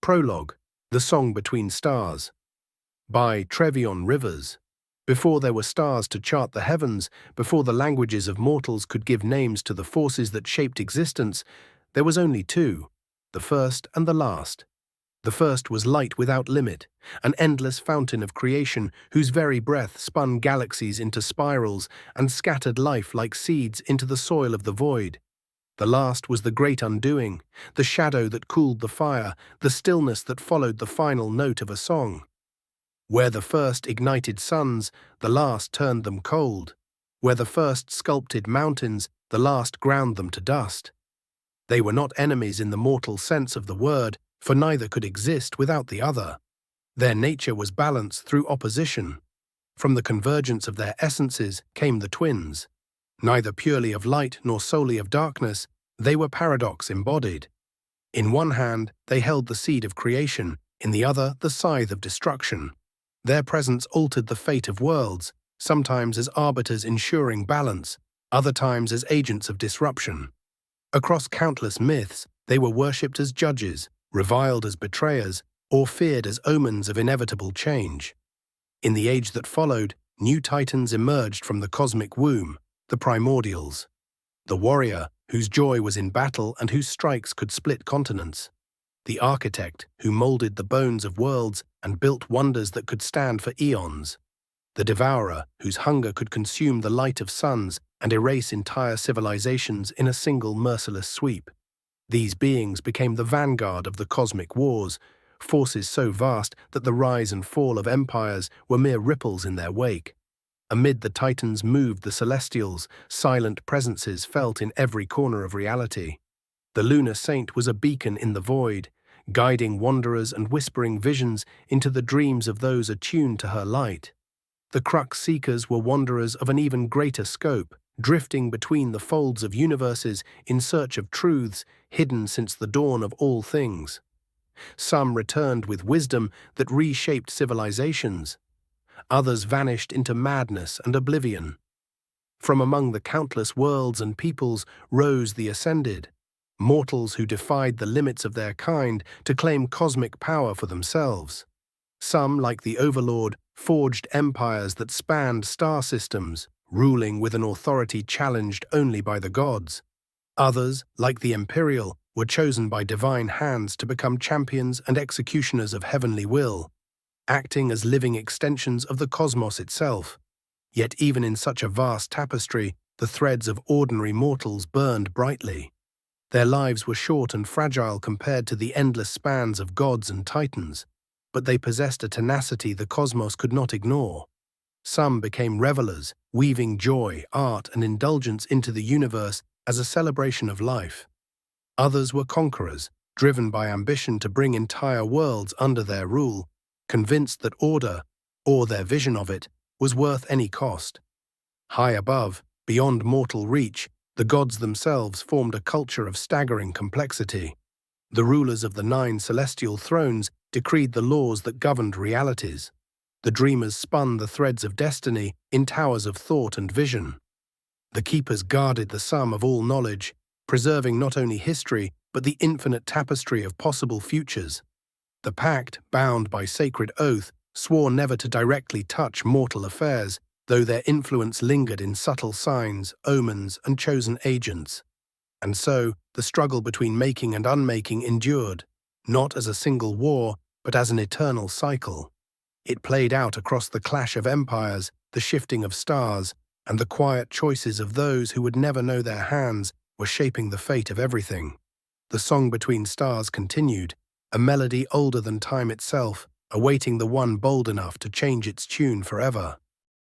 Prologue, The Song Between Stars, by Tre'vion Rivers. Before there were stars to chart the heavens, before the languages of mortals could give names to the forces that shaped existence, there was only two, the first and the last. The first was light without limit, an endless fountain of creation whose very breath spun galaxies into spirals and scattered life like seeds into the soil of the void. The last was the great undoing, the shadow that cooled the fire, the stillness that followed the final note of a song. Where the first ignited suns, the last turned them cold. Where the first sculpted mountains, the last ground them to dust. They were not enemies in the mortal sense of the word, for neither could exist without the other. Their nature was balance through opposition. From the convergence of their essences came the twins. Neither purely of light nor solely of darkness, they were paradox embodied. In one hand, they held the seed of creation, in the other, the scythe of destruction. Their presence altered the fate of worlds, sometimes as arbiters ensuring balance, other times as agents of disruption. Across countless myths, they were worshipped as judges, reviled as betrayers, or feared as omens of inevitable change. In the age that followed, new titans emerged from the cosmic womb, the primordials. The warrior, whose joy was in battle and whose strikes could split continents. The architect, who molded the bones of worlds and built wonders that could stand for eons. The devourer, whose hunger could consume the light of suns and erase entire civilizations in a single merciless sweep. These beings became the vanguard of the cosmic wars, forces so vast that the rise and fall of empires were mere ripples in their wake. Amid the titans moved the celestials, silent presences felt in every corner of reality. The lunar saint was a beacon in the void, guiding wanderers and whispering visions into the dreams of those attuned to her light. The crux seekers were wanderers of an even greater scope, drifting between the folds of universes in search of truths hidden since the dawn of all things. Some returned with wisdom that reshaped civilizations. Others vanished into madness and oblivion. From among the countless worlds and peoples rose the ascended, mortals who defied the limits of their kind to claim cosmic power for themselves. Some, like the Overlord, forged empires that spanned star systems, ruling with an authority challenged only by the gods. Others, like the Imperial, were chosen by divine hands to become champions and executioners of heavenly will, acting as living extensions of the cosmos itself. Yet even in such a vast tapestry, the threads of ordinary mortals burned brightly. Their lives were short and fragile compared to the endless spans of gods and titans, but they possessed a tenacity the cosmos could not ignore. Some became revelers, weaving joy, art, and indulgence into the universe as a celebration of life. Others were conquerors, driven by ambition to bring entire worlds under their rule, convinced that order, or their vision of it, was worth any cost. High above, beyond mortal reach, the gods themselves formed a culture of staggering complexity. The rulers of the 9 celestial thrones decreed the laws that governed realities. The dreamers spun the threads of destiny in towers of thought and vision. The keepers guarded the sum of all knowledge, preserving not only history but the infinite tapestry of possible futures. The pact, bound by sacred oath, swore never to directly touch mortal affairs, though their influence lingered in subtle signs, omens, and chosen agents. And so, the struggle between making and unmaking endured, not as a single war, but as an eternal cycle. It played out across the clash of empires, the shifting of stars, and the quiet choices of those who would never know their hands were shaping the fate of everything. The song between stars continued, a melody older than time itself, awaiting the one bold enough to change its tune forever.